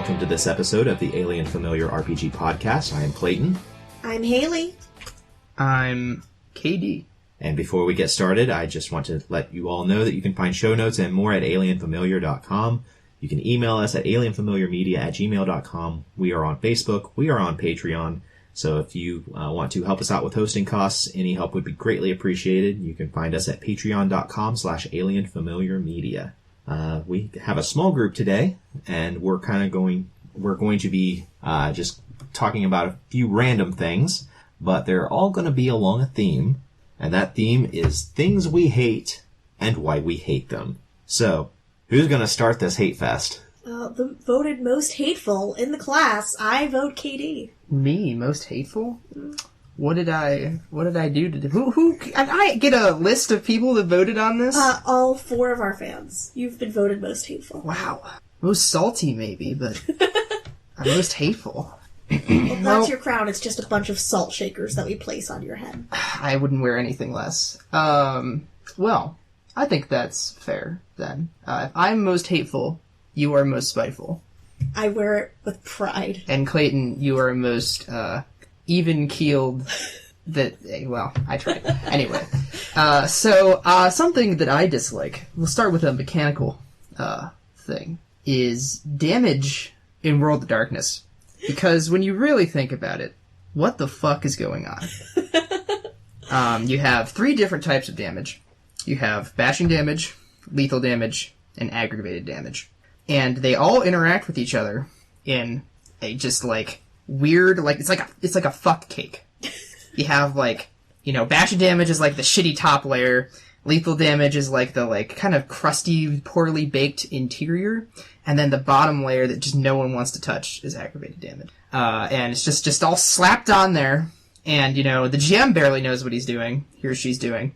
welcome to this episode of the Alien Familiar RPG Podcast. I am Clayton. I'm Hayley. I'm KD. And before we get started, I just want to let you all know that you can find show notes and more at alienfamiliar.com. You can email us at alienfamiliarmedia@gmail.com. We are on Facebook. We are on Patreon. So if you want to help us out with hosting costs, any help would be greatly appreciated. You can find us at patreon.com/alienfamiliarmedia. We have a small group today, and we're going to be just talking about a few random things, but they're all going to be along a theme, and that theme is things we hate and why we hate them. So, who's going to start this hate fest? The voted most hateful in the class. I vote KD. Me, most hateful? What did I do to who can I get a list of people that voted on this? All 4 of our fans. You've been voted most hateful. Wow. Most salty maybe, but I'm most hateful. Well, that's your crown. It's just a bunch of salt shakers that we place on your head. I wouldn't wear anything less. Well, I think that's fair then. If I'm most hateful, you are most spiteful. I wear it with pride. And Clayton, you are most even-keeled. Well, I tried. Anyway, so something that I dislike, we'll start with a mechanical thing, is damage in World of Darkness. Because when you really think about it, what the fuck is going on? You have 3 different types of damage. You have bashing damage, lethal damage, and aggravated damage. And they all interact with each other in a just weird, it's like a fuck cake. You have bashing damage is like the shitty top layer, lethal damage is like the kind of crusty, poorly baked interior, and then the bottom layer that just no one wants to touch is aggravated damage. And it's just all slapped on there, and the GM barely knows what he's doing, he or she's doing.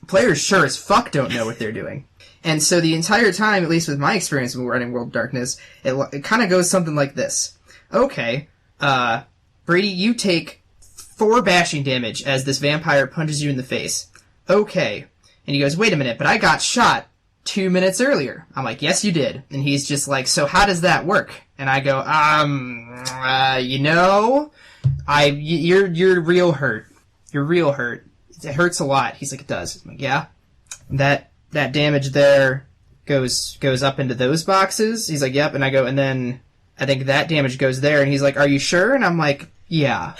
Players sure as fuck don't know what they're doing. And so the entire time, at least with my experience when we're running World of Darkness, it kind of goes something like this. Okay, Brady, you take 4 bashing damage as this vampire punches you in the face. Okay. And he goes, wait a minute, but I got shot 2 minutes earlier. I'm like, yes, you did. And he's just like, so how does that work? And I go, you're real hurt. You're real hurt. It hurts a lot. He's like, it does. I'm like, yeah. That damage there goes up into those boxes. He's like, yep. And I go, and then I think that damage goes there. And he's like, are you sure? And I'm like, yeah.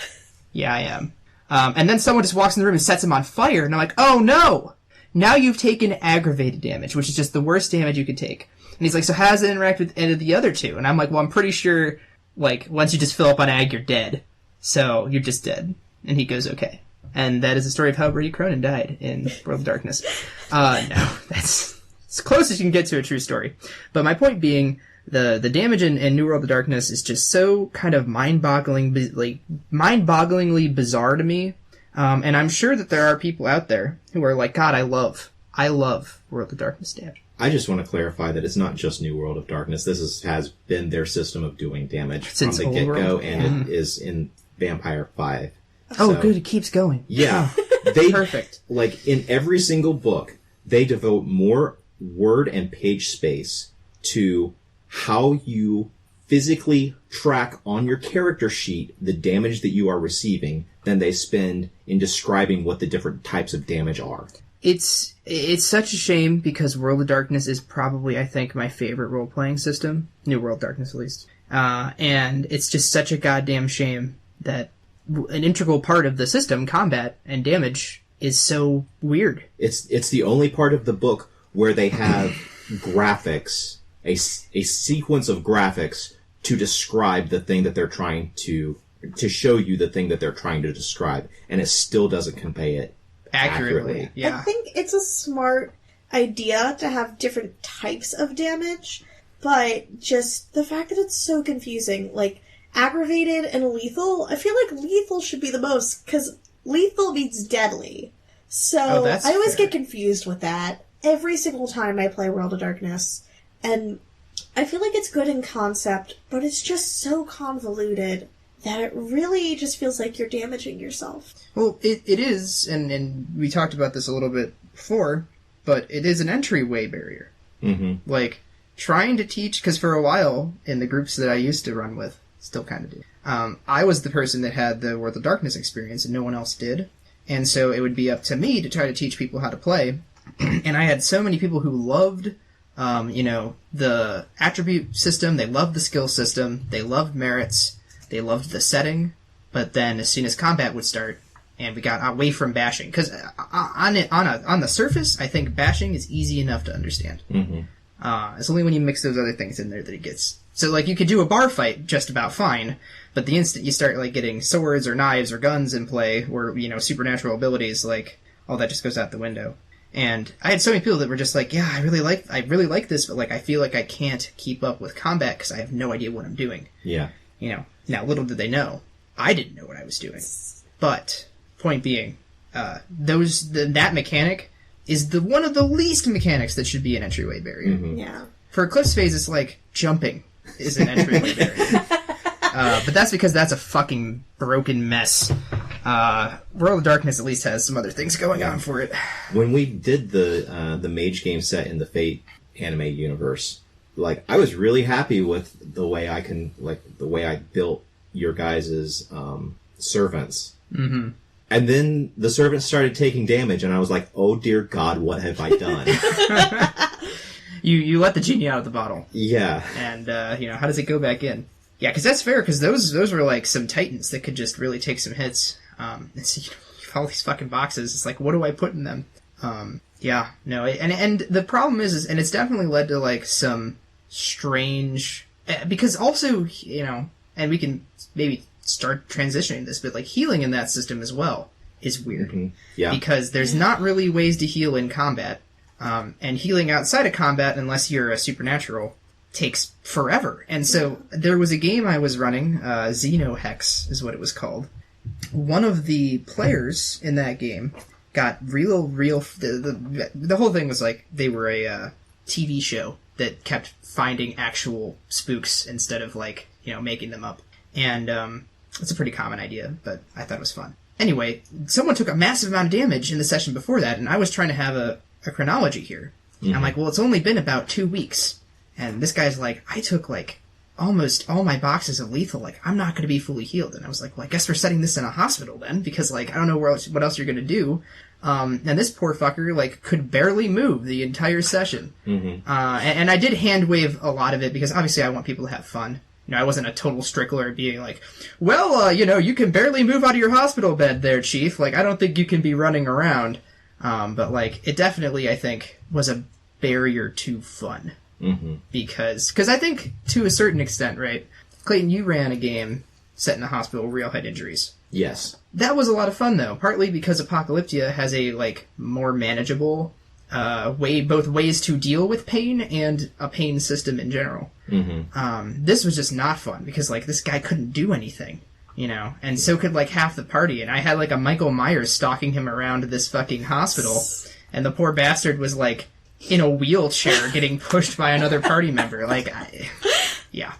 Yeah, I am. And then someone just walks in the room and sets him on fire. And I'm like, oh no! Now you've taken aggravated damage, which is just the worst damage you could take. And he's like, so how does it interact with any of the other 2? And I'm like, well, I'm pretty sure, once you just fill up on ag, you're dead. So you're just dead. And he goes, okay. And that is the story of how Brady Cronin died in World of Darkness. No, that's as close as you can get to a true story. But my point being, the damage in New World of Darkness is just so kind of mind-bogglingly bizarre to me. And I'm sure that there are people out there who are like, God, I love World of Darkness damage. I just want to clarify that it's not just New World of Darkness. This has been their system of doing damage from the get-go, and it is in Vampire 5. Oh, good, it keeps going. Yeah. Perfect. In every single book, they devote more word and page space to how you physically track on your character sheet the damage that you are receiving than they spend in describing what the different types of damage are. It's such a shame because World of Darkness is probably, I think, my favorite role-playing system. New World of Darkness, at least. And it's just such a goddamn shame that an integral part of the system, combat and damage, is so weird. It's the only part of the book where they have graphics, a sequence of graphics to describe the thing that they're trying to show you the thing that they're trying to describe, and it still doesn't convey it accurately. Yeah. I think it's a smart idea to have different types of damage, but just the fact that it's so confusing, aggravated and lethal, I feel like lethal should be the most, because lethal means deadly. So I always get confused with that every single time I play World of Darkness. And I feel like it's good in concept, but it's just so convoluted that it really just feels like you're damaging yourself. Well, it is, and we talked about this a little bit before, but it is an entryway barrier. Mm-hmm. trying to teach, because for a while in the groups that I used to run with, still kind of do, I was the person that had the World of Darkness experience and no one else did. And so it would be up to me to try to teach people how to play. And I had so many people who loved, the attribute system, they loved the skill system, they loved merits, they loved the setting. But then as soon as combat would start, and we got away from bashing, because on the surface, I think bashing is easy enough to understand. Mm-hmm. It's only when you mix those other things in there that it gets... So, like, you could do a bar fight just about fine, but the instant you start, like, getting swords or knives or guns in play, or, supernatural abilities, like, all that just goes out the window. And I had so many people that were just like, yeah, I really like this, but, like, I feel like I can't keep up with combat because I have no idea what I'm doing. Yeah. Now, little did they know, I didn't know what I was doing. But, point being, that mechanic is one of the least mechanics that should be an entryway barrier. Mm-hmm. Yeah. For Eclipse Phase, it's like jumping is an entryway barrier. But that's because that's a fucking broken mess. World of Darkness at least has some other things going on for it. When we did the Mage game set in the Fate anime universe, like, I was really happy with the way I built your guys' servants. Mm-hmm. And then the servants started taking damage, and I was like, oh dear God, what have I done? You let the genie out of the bottle. Yeah. And, how does it go back in? Yeah, because that's fair, because those were, like, some titans that could just really take some hits. And so, you have all these fucking boxes. It's like, what do I put in them? And the problem is, and it's definitely led to, like, some strange... Because also, and we can maybe start transitioning this, but, like, healing in that system as well is weird. Mm-hmm. Yeah. Because there's not really ways to heal in combat. And healing outside of combat, unless you're a supernatural, takes forever. And so there was a game I was running, Xenohex is what it was called. One of the players in that game got real... The whole thing was like they were a TV show that kept finding actual spooks instead of, like, making them up. And it's a pretty common idea, but I thought it was fun. Anyway, someone took a massive amount of damage in the session before that, and I was trying to have a chronology here. Mm-hmm. I'm like, well, it's only been about 2 weeks. And this guy's like, I took, like, almost all my boxes of lethal. Like, I'm not going to be fully healed. And I was like, well, I guess we're setting this in a hospital then, because, like, I don't know what else you're going to do. And this poor fucker, like, could barely move the entire session. Mm-hmm. And I did hand wave a lot of it, because obviously I want people to have fun. I wasn't a total strickler being like, well, you can barely move out of your hospital bed there, Chief. Like, I don't think you can be running around. But, like, it definitely, I think, was a barrier to fun. Mm-hmm. Because I think, to a certain extent, right, Clayton, you ran a game set in a hospital with real head injuries. Yes. That was a lot of fun, though, partly because Apocalyptia has a, like, more manageable both ways to deal with pain and a pain system in general. Mm-hmm. This was just not fun, because, like, this guy couldn't do anything. And so could, like, half the party. And I had, like, a Michael Myers stalking him around this fucking hospital, and the poor bastard was, like, in a wheelchair getting pushed by another party member. Like, yeah.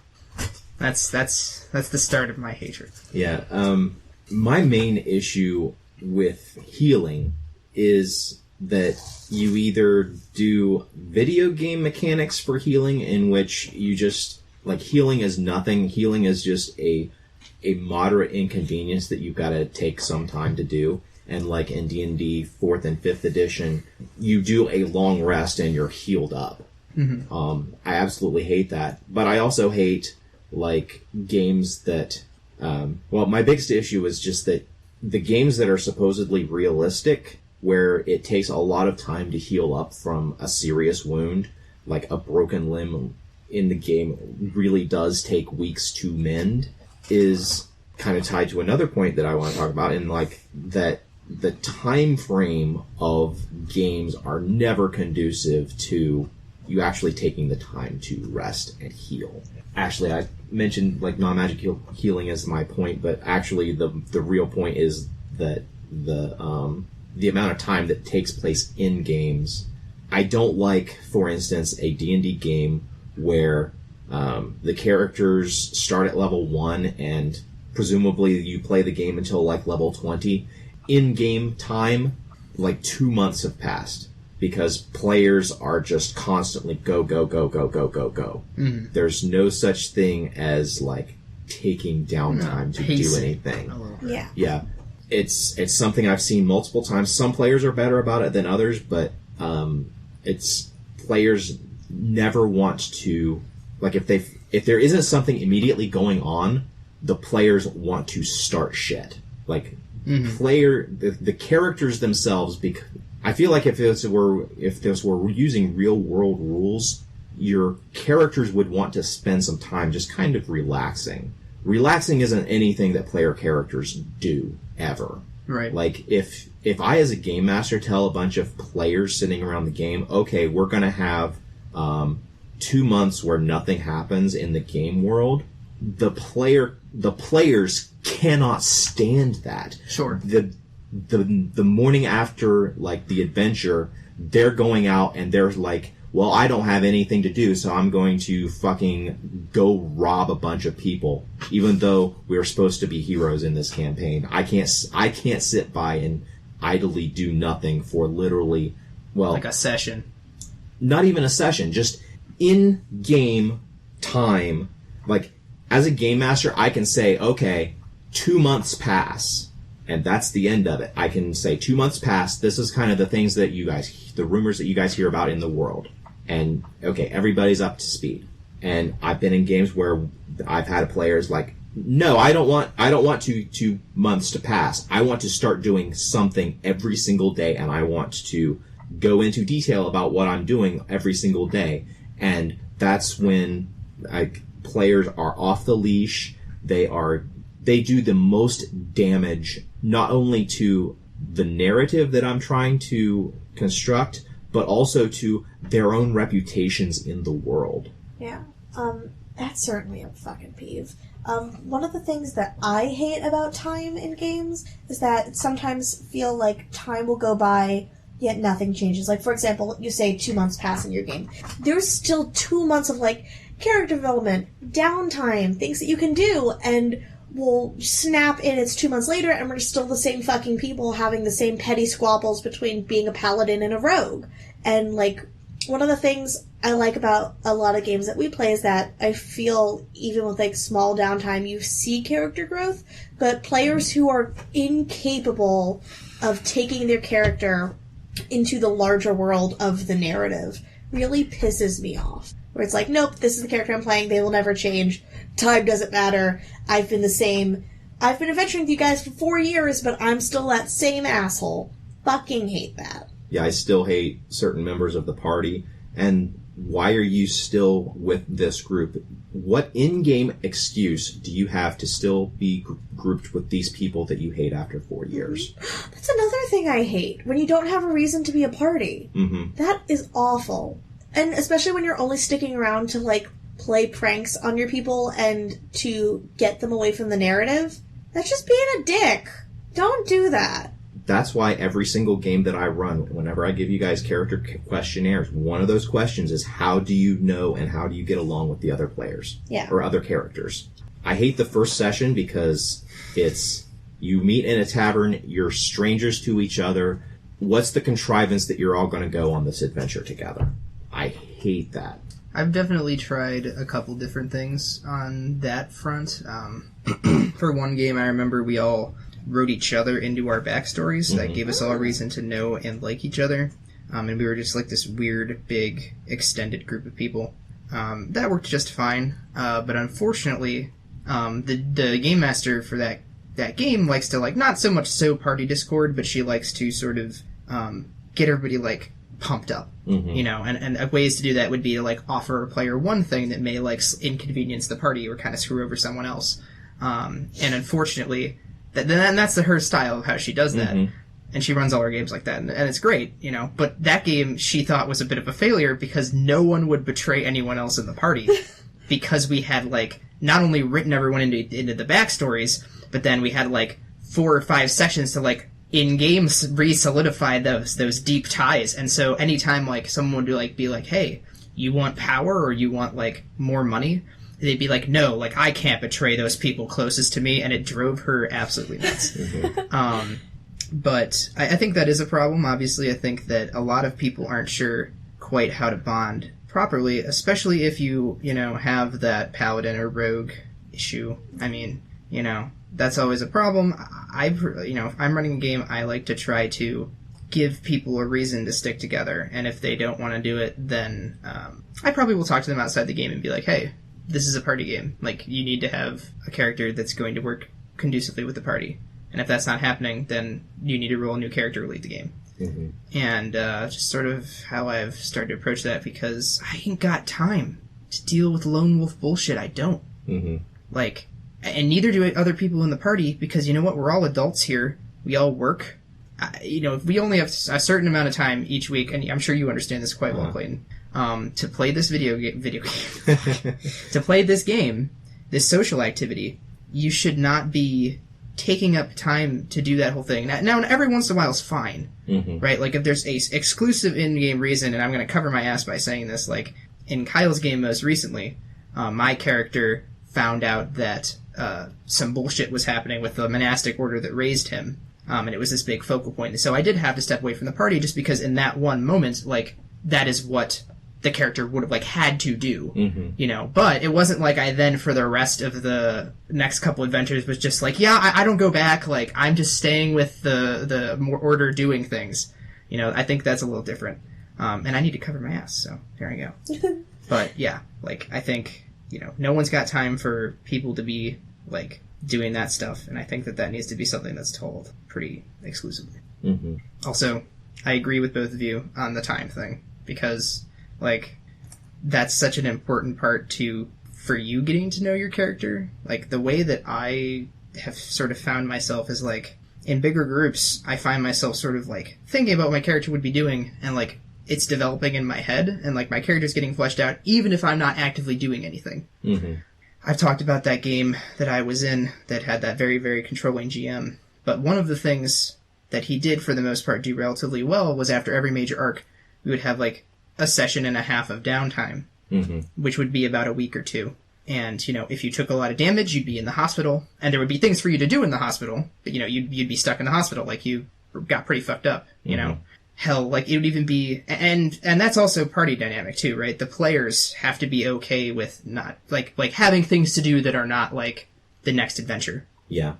That's the start of my hatred. Yeah, my main issue with healing is that you either do video game mechanics for healing, in which you just, like, healing is nothing. Healing is just a moderate inconvenience that you've got to take some time to do. And, like, in D&D 4th and 5th edition, you do a long rest and you're healed up. Mm-hmm. I absolutely hate that. But I also hate, like, games that... my biggest issue is just that the games that are supposedly realistic, where it takes a lot of time to heal up from a serious wound, like a broken limb in the game really does take weeks to mend, is kind of tied to another point that I want to talk about, and, like, that the time frame of games are never conducive to you actually taking the time to rest and heal. Actually, I mentioned, like, non-magic healing as my point, but actually the real point is that the amount of time that takes place in games. I don't like, for instance, a D&D game where the characters start at level 1 and presumably you play the game until, like, level 20. In-game time, like, 2 months have passed. because players are just constantly go, go, go, go, go, go, go. Mm. There's no such thing as, like, taking downtime to do anything. Yeah. Yeah. It's something I've seen multiple times. Some players are better about it than others, but it's players never want to, like, if there isn't something immediately going on, the players want to start shit. Like, the characters themselves, because I feel like if this were using real world rules, your characters would want to spend some time just kind of relaxing. Relaxing isn't anything that player characters do ever. Right. Like, if I as a game master tell a bunch of players sitting around the game, okay, we're gonna have 2 months where nothing happens in the game world, the players cannot stand that. Sure. The morning after, like, the adventure, they're going out and they're like, well, I don't have anything to do, so I'm going to fucking go rob a bunch of people, even though we're supposed to be heroes in this campaign. I can't sit by and idly do nothing for literally, well, like a session. Not even a session, just in-game time. Like, as a game master, I can say, okay, 2 months pass, and that's the end of it. I can say 2 months pass, this is kind of the things that the rumors that you guys hear about in the world. And, okay, everybody's up to speed. And I've been in games where I've had players like, no, I don't want 2 months to pass. I want to start doing something every single day, and I want to go into detail about what I'm doing every single day. And that's when, like, players are off the leash. They do the most damage, not only to the narrative that I'm trying to construct, but also to their own reputations in the world. Yeah. That's certainly a fucking peeve. One of the things that I hate about time in games is that it sometimes feel like time will go by, yet nothing changes. Like, for example, you say 2 months pass in your game. There's still 2 months of, like, character development, downtime, things that you can do, and we'll snap in, it's 2 months later, and we're still the same fucking people having the same petty squabbles between being a paladin and a rogue. And, like, one of the things I like about a lot of games that we play is that I feel, even with, like, small downtime, you see character growth, but players who are incapable of taking their character into the larger world of the narrative really pisses me off. Where it's like, nope, this is the character I'm playing, they will never change, time doesn't matter, I've been the same, I've been adventuring with you guys for 4 years, but I'm still that same asshole. Fucking hate that. Yeah, I still hate certain members of the party. And why are you still with this group? What in-game excuse do you have to still be grouped with these people that you hate after 4 years? That's another thing I hate, when you don't have a reason to be a party. Mm-hmm. That is awful. And especially when you're only sticking around to, like, play pranks on your people and to get them away from the narrative. That's just being a dick. Don't do that. That's why every single game that I run, whenever I give you guys character questionnaires, one of those questions is how do you know and how do you get along with the other players? Yeah. Or other characters. I hate the first session because it's, you meet in a tavern, you're strangers to each other. What's the contrivance that you're all going to go on this adventure together? I hate that. I've definitely tried a couple different things on that front. For one game, I remember we all wrote each other into our backstories. Mm-hmm. That gave us all a reason to know and like each other. And we were just like this weird, big, extended group of people. That worked just fine. But unfortunately, the game master for that game likes to, like, not so much so party Discord, but she likes to sort of get everybody, like, pumped up, you know, and ways to do that would be to, like, offer a player one thing that may, like, inconvenience the party or kind of screw over someone else. And unfortunately, that's her style of how she does that. Mm-hmm. And she runs all her games like that, and it's great, you know. But that game she thought was a bit of a failure because no one would betray anyone else in the party because we had, like, not only written everyone into the backstories, but then we had, like, 4 or 5 sessions to, like, in-game re-solidify those deep ties. And so anytime, like, someone would be like, hey, you want power or you want, like, more money? They'd be like, no, like, I can't betray those people closest to me, and it drove her absolutely nuts. But I think that is a problem. Obviously, I think that a lot of people aren't sure quite how to bond properly, especially if you have that paladin or rogue issue. I mean, that's always a problem. If I'm running a game, I like to try to give people a reason to stick together, and if they don't want to do it, then I probably will talk to them outside the game and be like, hey, this is a party game. Like, you need to have a character that's going to work condusively with the party. And if that's not happening, then you need to roll a new character to lead the game. Mm-hmm. And just sort of how I've started to approach that, because I ain't got time to deal with lone wolf bullshit. I don't. Mm-hmm. Like, and neither do other people in the party, because you know what? We're all adults here. We all work. If we only have a certain amount of time each week, and I'm sure you understand this quite well, Clayton, to play this video game, to play this game, this social activity, you should not be taking up time to do that whole thing. Now, every once in a while is fine, right? Like, if there's a exclusive in-game reason, and I'm going to cover my ass by saying this, like, in Kyle's game most recently, my character found out that some bullshit was happening with the monastic order that raised him, and it was this big focal point. And so I did have to step away from the party, just because in that one moment, like, that is what the character would have, like, had to do, but it wasn't like I then, for the rest of the next couple adventures, was just like, I don't go back, like, I'm just staying with the more order doing things. I think that's a little different. And I need to cover my ass, so here I go. But, yeah, like, I think, no one's got time for people to be, like, doing that stuff, and I think that needs to be something that's told pretty exclusively. Mm-hmm. Also, I agree with both of you on the time thing, because, like, that's such an important part for you getting to know your character. Like, the way that I have sort of found myself is, like, in bigger groups, I find myself sort of, like, thinking about what my character would be doing, and, like, it's developing in my head, and, like, my character's getting fleshed out, even if I'm not actively doing anything. Mm-hmm. I've talked about that game that I was in that had that very, very controlling GM, but one of the things that he did, for the most part, do relatively well was, after every major arc, we would have, like, a session and a half of downtime, which would be about a week or two. And, if you took a lot of damage, you'd be in the hospital, and there would be things for you to do in the hospital, but, you'd be stuck in the hospital, like, you got pretty fucked up, Hell, like, it would even be, and that's also party dynamic, too, right? The players have to be okay with not, like having things to do that are not, like, the next adventure. Yeah.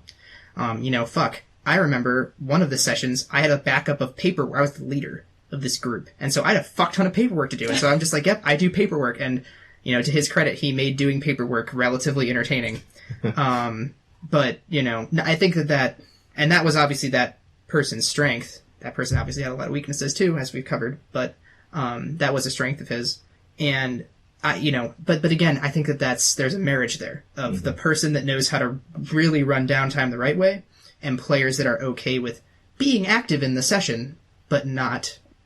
I remember one of the sessions, I had a backup of paperwork. I was the leader of this group, and so I had a fuck ton of paperwork to do, and so I'm just like, yep, I do paperwork, and, to his credit, he made doing paperwork relatively entertaining. But, I think that, and that was obviously that person's strength. That person obviously had a lot of weaknesses too, as we've covered, but that was a strength of his. And but again, I think that there's a marriage there of the person that knows how to really run downtime the right way, and players that are okay with being active in the session, but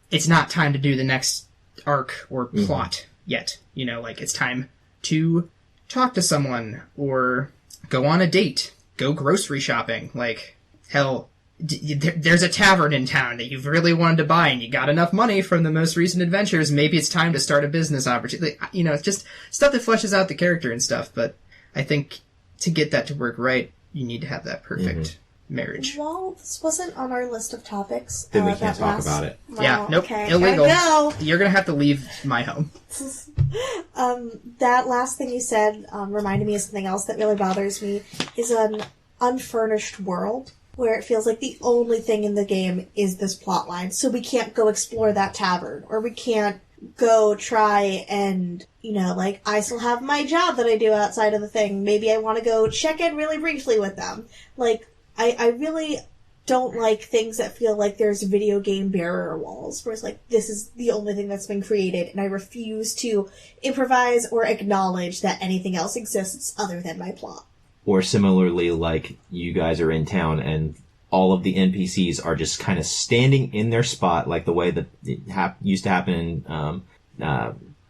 it's not time to do the next arc or plot yet. Like, it's time to talk to someone, or go on a date, go grocery shopping. Like, hell, there's a tavern in town that you've really wanted to buy, and you got enough money from the most recent adventures. Maybe it's time to start a business opportunity. It's just stuff that fleshes out the character and stuff. But I think to get that to work right, you need to have that perfect marriage. Well, this wasn't on our list of topics. Then we can't talk about it. Well, yeah, nope, okay, illegal. Go. You're gonna have to leave my home. That last thing you said reminded me of something else that really bothers me, is an unfurnished world, where it feels like the only thing in the game is this plot line. So we can't go explore that tavern, or we can't go try and, I still have my job that I do outside of the thing. Maybe I want to go check in really briefly with them. Like, I really don't like things that feel like there's video game barrier walls, where it's like, this is the only thing that's been created, and I refuse to improvise or acknowledge that anything else exists other than my plot. Or similarly, like, you guys are in town and all of the NPCs are just kind of standing in their spot, like the way that it used to happen in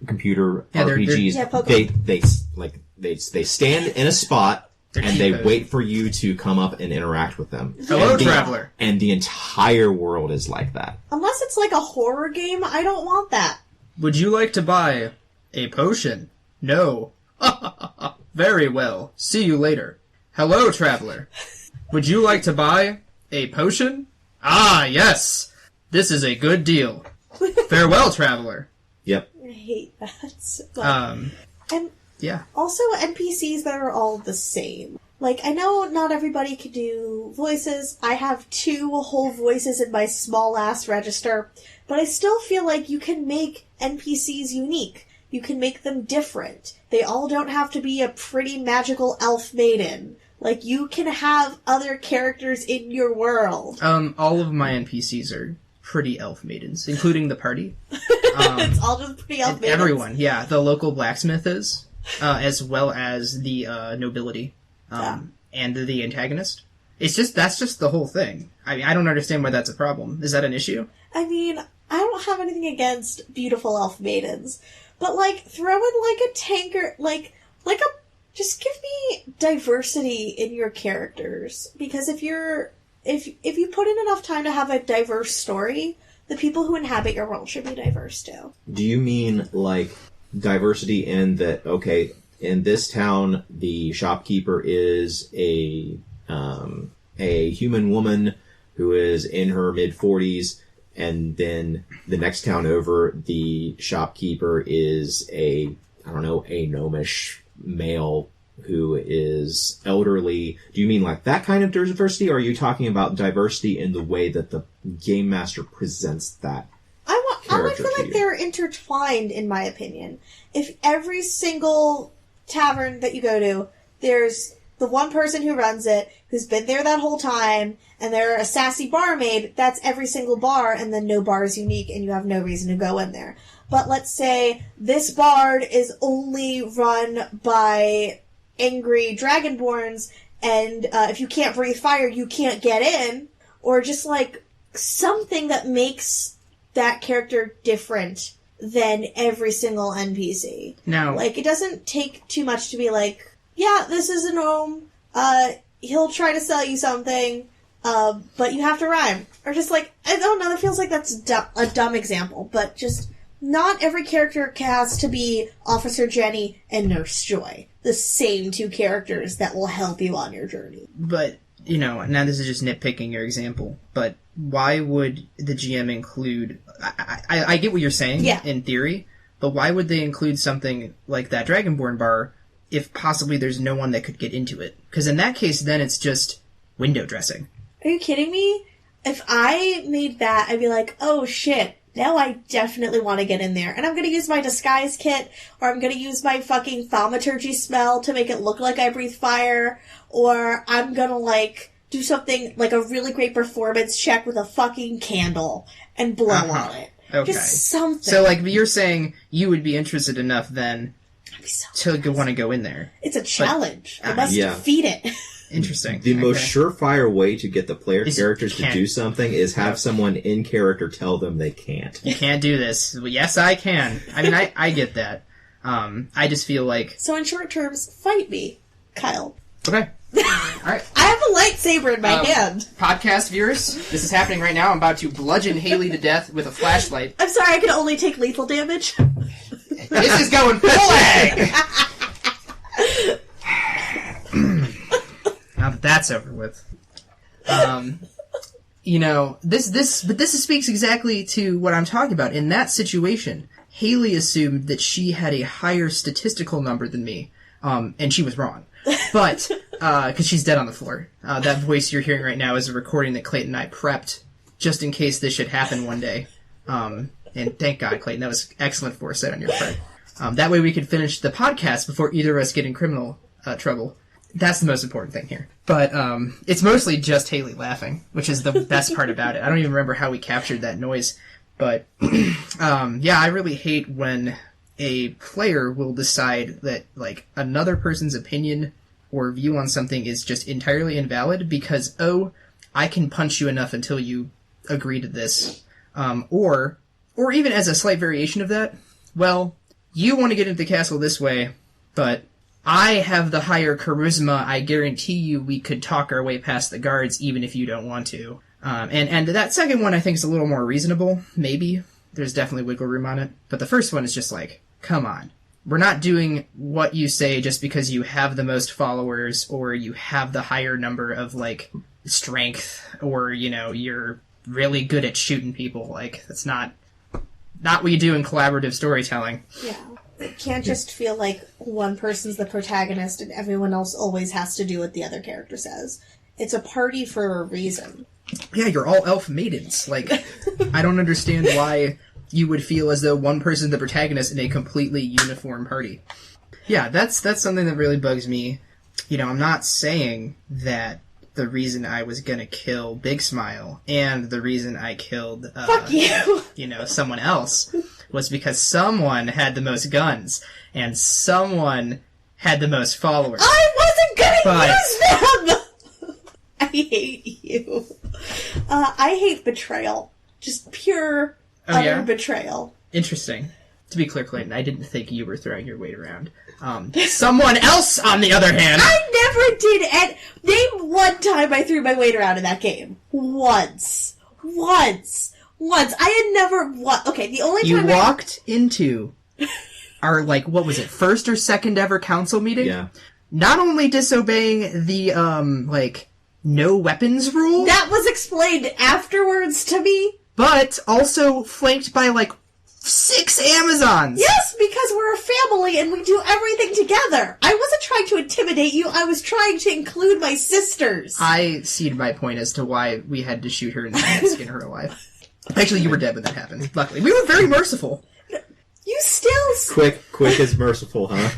computer RPGs. They stand in a spot and they wait for you to come up and interact with them. Hello, traveler. And the entire world is like that. Unless it's like a horror game, I don't want that. Would you like to buy a potion? No. Very well. See you later. Hello, traveler. Would you like to buy a potion? Ah, yes! This is a good deal. Farewell, traveler. Yep. I hate that. But, and Yeah. also NPCs that are all the same. Like, I know not everybody can do voices. I have 2 whole voices in my small-ass register. But I still feel like you can make NPCs unique. You can make them different. They all don't have to be a pretty magical elf maiden. Like, you can have other characters in your world. All of my NPCs are pretty elf maidens, including the party. It's all just pretty elf maidens. Everyone, yeah. The local blacksmith is, as well as the nobility, and the antagonist. That's just the whole thing. I mean, I don't understand why that's a problem. Is that an issue? I mean, I don't have anything against beautiful elf maidens, but, like, throw in, like, a tanker, just give me diversity in your characters, because if you put in enough time to have a diverse story, the people who inhabit your world should be diverse too. Do you mean, like, diversity in that, okay, in this town, the shopkeeper is a human woman who is in her mid-40s, and then the next town over, the shopkeeper is a gnomish male who is elderly. Do you mean like that kind of diversity, or are you talking about diversity in the way that the game master presents that? I feel like they're intertwined, in my opinion. If every single tavern that you go to, there's the one person who runs it, who's been there that whole time, and they're a sassy barmaid, that's every single bar, and then no bar is unique, and you have no reason to go in there. But let's say this bard is only run by angry dragonborns, and if you can't breathe fire, you can't get in, or just, like, something that makes that character different than every single NPC. Now, like, it doesn't take too much to be like, yeah, this is a gnome, he'll try to sell you something, but you have to rhyme. Or just like, I don't know, that feels like that's a dumb example, but just, not every character has to be Officer Jenny and Nurse Joy. The same 2 characters that will help you on your journey. But, now this is just nitpicking your example, but why would the GM include... I get what you're saying, in theory, but why would they include something like that Dragonborn bar if possibly there's no one that could get into it? Because in that case, then it's just window dressing. Are you kidding me? If I made that, I'd be like, oh shit, now I definitely want to get in there. And I'm going to use my disguise kit, or I'm going to use my fucking thaumaturgy spell to make it look like I breathe fire, or I'm going to, like, do something like a really great performance check with a fucking candle and blow on it. Okay. Just something. So, like, you're saying you would be interested enough then to want to go in there. It's a challenge. I must defeat it. Interesting. The most surefire way to get the player characters to do something is have someone in character tell them they can't. You can't do this. Well, yes, I can. I mean, I get that. I just feel like... So in short terms, fight me, Kyle. Okay. Alright. I have a lightsaber in my hand. Podcast viewers, this is happening right now. I'm about to bludgeon Hayley to death with a flashlight. I'm sorry, I can only take lethal damage. This is going full egg! Now that that's over with. This speaks exactly to what I'm talking about. In that situation, Hayley assumed that she had a higher statistical number than me, and she was wrong. But, because she's dead on the floor. That voice you're hearing right now is a recording that Clayton and I prepped, just in case this should happen one day. And thank God, Clayton, that was excellent foresight on your part. That way we could finish the podcast before either of us get in criminal trouble. That's the most important thing here. But it's mostly just Hayley laughing, which is the best part about it. I don't even remember how we captured that noise. But, I really hate when a player will decide that, like, another person's opinion or view on something is just entirely invalid because, I can punch you enough until you agree to this. Or even as a slight variation of that, well, you want to get into the castle this way, but I have the higher charisma. I guarantee you we could talk our way past the guards even if you don't want to. And that second one I think is a little more reasonable, maybe. There's definitely wiggle room on it. But the first one is just like, come on. We're not doing what you say just because you have the most followers or you have the higher number of, like, strength or, you're really good at shooting people. Like, that's not what you do in collaborative storytelling. Yeah. It can't just feel like one person's the protagonist and everyone else always has to do what the other character says. It's a party for a reason. Yeah, you're all elf maidens. Like, I don't understand why you would feel as though one person's the protagonist in a completely uniform party. Yeah, that's something that really bugs me. You know, I'm not saying that the reason I was gonna kill Big Smile and the reason I killed, Fuck you! You know, someone else was because someone had the most guns and someone had the most followers. I wasn't gonna use them! I hate you. I hate betrayal. Just pure, utter betrayal. Interesting. To be clear, Clayton, I didn't think you were throwing your weight around. Someone else, on the other hand... I never did, and name one time I threw my weight around in that game. Once. I had never... Okay, the only time You walked into our, like, what was it, first or second ever council meeting? Yeah. Not only disobeying the, no weapons rule... That was explained afterwards to me. But also flanked by, like, 6 Amazons! Yes, because we're a family and we do everything together. I wasn't trying to intimidate you, I was trying to include my sisters. I ceded my point as to why we had to shoot her in the head and skin her alive. Actually, you were dead when that happened, luckily. We were very merciful. You still... Quick is merciful, huh?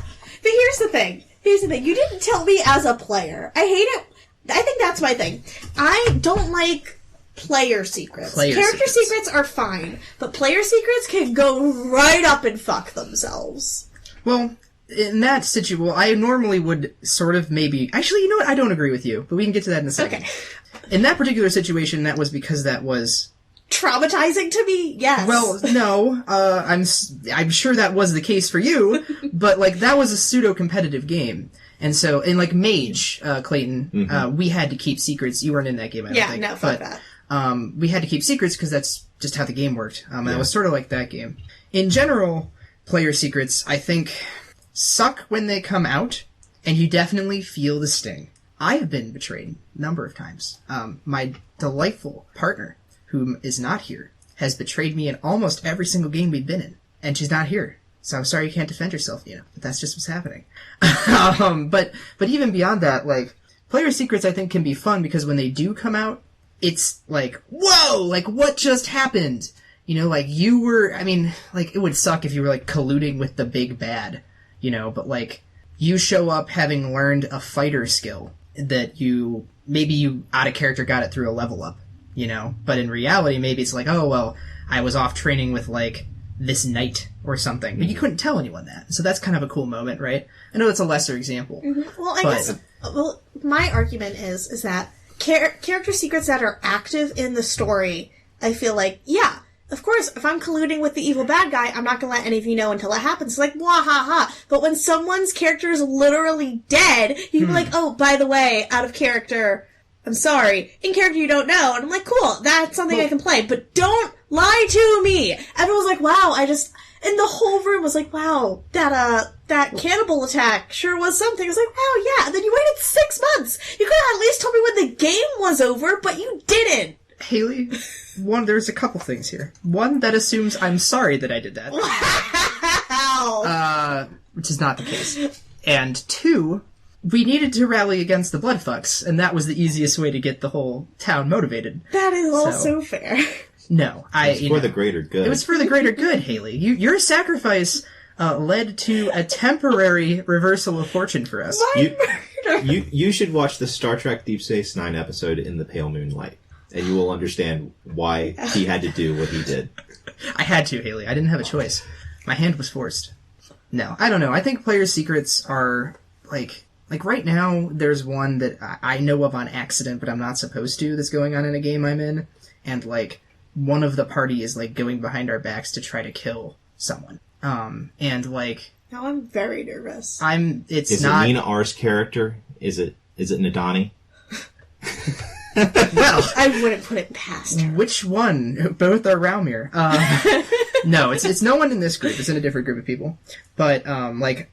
But here's the thing. You didn't tell me as a player. I hate it. I think that's my thing. I don't like player secrets. Character secrets are fine, but player secrets can go right up and fuck themselves. Well, in that situation, well, I normally would sort of maybe... Actually, you know what? I don't agree with you, but we can get to that in a second. Okay. In that particular situation, that was because that was... Traumatizing to me? Yes. Well, no. I'm sure that was the case for you, but, like, that was a pseudo-competitive game. And so, in, like, Mage, Clayton, we had to keep secrets. You weren't in that game, I don't think. Yeah, no, fuck that. We had to keep secrets because that's just how the game worked. And it was sort of like that game. In general, player secrets, I think, suck when they come out, and you definitely feel the sting. I have been betrayed a number of times. My delightful partner, who is not here, has betrayed me in almost every single game we've been in. And she's not here. So I'm sorry you can't defend yourself, you know. But that's just what's happening. But even beyond that, like, player secrets I think can be fun because when they do come out, it's like, whoa! Like, what just happened? You know, like, you were, I mean, like, it would suck if you were, like, colluding with the big bad, you know, but, like, you show up having learned a fighter skill that maybe you out of character got it through a level up, you know, but in reality, maybe it's like, oh, well, I was off training with, like, this knight or something, but you couldn't tell anyone that, so that's kind of a cool moment, right? I know that's a lesser example. Mm-hmm. Well, I guess, my argument is that character secrets that are active in the story, I feel like, yeah, of course, if I'm colluding with the evil bad guy, I'm not gonna let any of you know until it happens. It's like, wah ha ha. But when someone's character is literally dead, you can be like, oh, by the way, out of character, I'm sorry. In character, you don't know. And I'm like, cool, that's something I can play. But don't lie to me. Everyone's like, wow, and the whole room was like, wow, that cannibal attack sure was something. I was like, wow, yeah. And then you waited 6 months. You could have at least told me when the game was over, but you didn't. Haley, there's a couple things here. One, that assumes I'm sorry that I did that. Wow. Which is not the case. And two, we needed to rally against the Bloodfucks, and that was the easiest way to get the whole town motivated. That is also fair. No, It was for the greater good. It was for the greater good, Haley. Your sacrifice led to a temporary reversal of fortune for us. You should watch the Star Trek Deep Space Nine episode In the Pale Moonlight, and you will understand why he had to do what he did. I had to, Haley. I didn't have a choice. My hand was forced. No, I don't know. I think players' secrets are, like right now, there's one that I know of on accident, but I'm not supposed to, that's going on in a game I'm in, and, like, one of the party is, like, going behind our backs to try to kill someone. And, like... Now I'm very nervous. Is it Nina R's character? Is it Nadani? Well... I wouldn't put it past her. Which one? Both are Raumir. No, it's no one in this group. It's in a different group of people. But, like...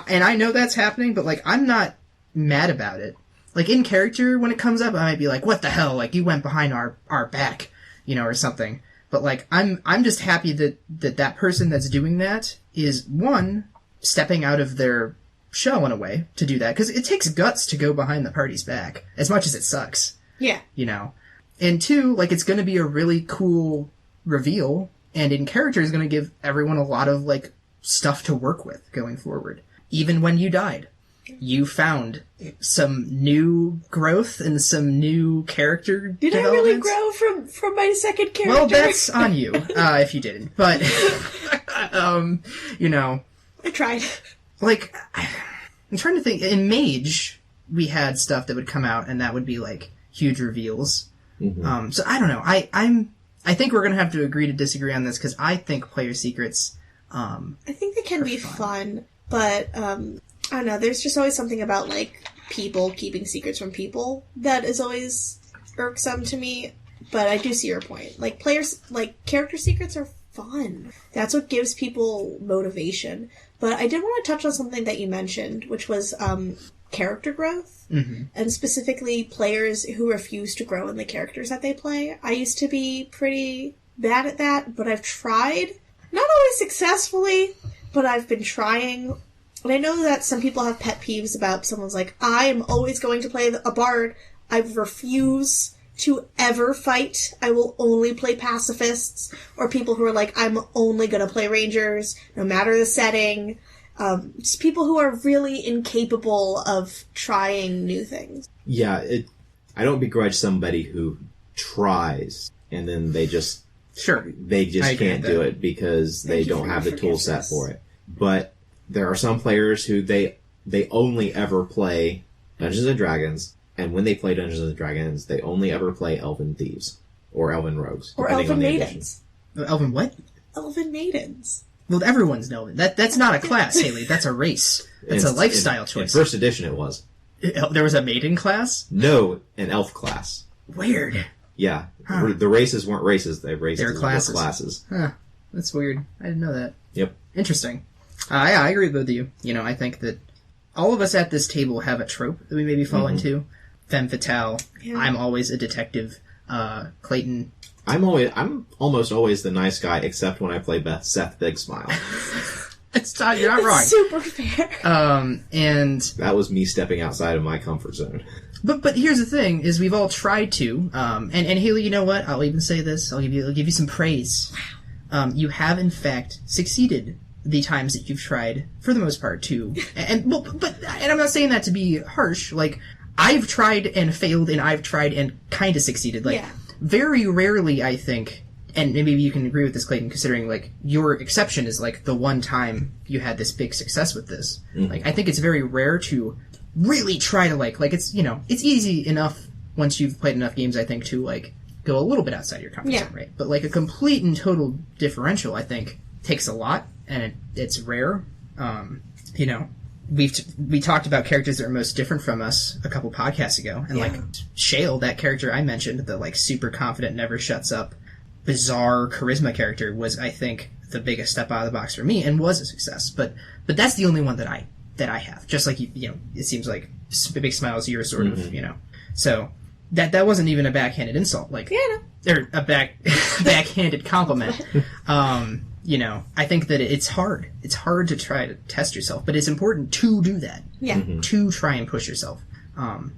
and I know that's happening, but, like, I'm not mad about it. Like, in character, when it comes up, I might be like, what the hell? Like, you went behind our back. or something. But, like, I'm just happy that person that's doing that is, one, stepping out of their shell in a way to do that. Because it takes guts to go behind the party's back, as much as it sucks. Yeah. And two, like, it's going to be a really cool reveal, and in character is going to give everyone a lot of, like, stuff to work with going forward. Even when you died, you found some new growth and some new character Did I really grow from my second character? Well, that's on you, if you didn't. But, I tried. Like, I'm trying to think. In Mage, we had stuff that would come out, and that would be, like, huge reveals. Mm-hmm. So I don't know. I think we're gonna have to agree to disagree on this, because I think player secrets, I think they can be fun, but, I don't know, there's just always something about, like, people keeping secrets from people that is always irksome to me, but I do see your point. Like, character secrets are fun. That's what gives people motivation. But I did want to touch on something that you mentioned, which was, character growth, and specifically players who refuse to grow in the characters that they play. I used to be pretty bad at that, but I've tried. Not always successfully, but I've been trying. And I know that some people have pet peeves about someone's like, I am always going to play a bard. I refuse to ever fight. I will only play pacifists. Or people who are like, I'm only going to play rangers, no matter the setting. Just people who are really incapable of trying new things. Yeah, I don't begrudge somebody who tries, and then they just can't do it because they don't have the tool set for it. But there are some players who they only ever play Dungeons and Dragons, and when they play Dungeons and Dragons, they only ever play Elven Thieves or Elven Rogues, or Elven Maidens. Elven what? Elven Maidens. Well, everyone's Elven. That's not a class, Hayley. That's a race. That's a lifestyle choice. In first edition, it was. There was a maiden class? No, an elf class. Weird. Yeah. Huh. The races weren't races. They were classes. Huh. That's weird. I didn't know that. Yep. Interesting. I agree with you. I think that all of us at this table have a trope that we maybe fall into. Femme fatale. Yeah. I'm always a detective. Clayton. I'm almost always the nice guy, except when I play Seth Big Smile. You're not wrong. Super fair. And that was me stepping outside of my comfort zone. But here's the thing: is we've all tried to. And Hayley, you know what? I'll even say this. I'll give you some praise. Wow. You have in fact succeeded the times that you've tried, for the most part, too. And I'm not saying that to be harsh. Like, I've tried and failed, and I've tried and kind of succeeded. Like. Yeah. Very rarely, I think, and maybe you can agree with this, Clayton, considering, like, your exception is, like, the one time you had this big success with this. Mm-hmm. Like, I think it's very rare to really try to, like, it's, it's easy enough once you've played enough games, I think, to, like, go a little bit outside your comfort zone, right? But, like, a complete and total differential, I think, takes a lot, and it's rare. We talked about characters that are most different from us a couple podcasts ago, and like Shale, that character I mentioned, the like super confident, never shuts up, bizarre charisma character, was I think the biggest step out of the box for me, and was a success. But that's the only one that I have. Just like it seems like Big Smile is your sort of So that wasn't even a backhanded insult, like or a backhanded compliment. I think that it's hard. It's hard to try to test yourself, but it's important to do that. Yeah. To try and push yourself.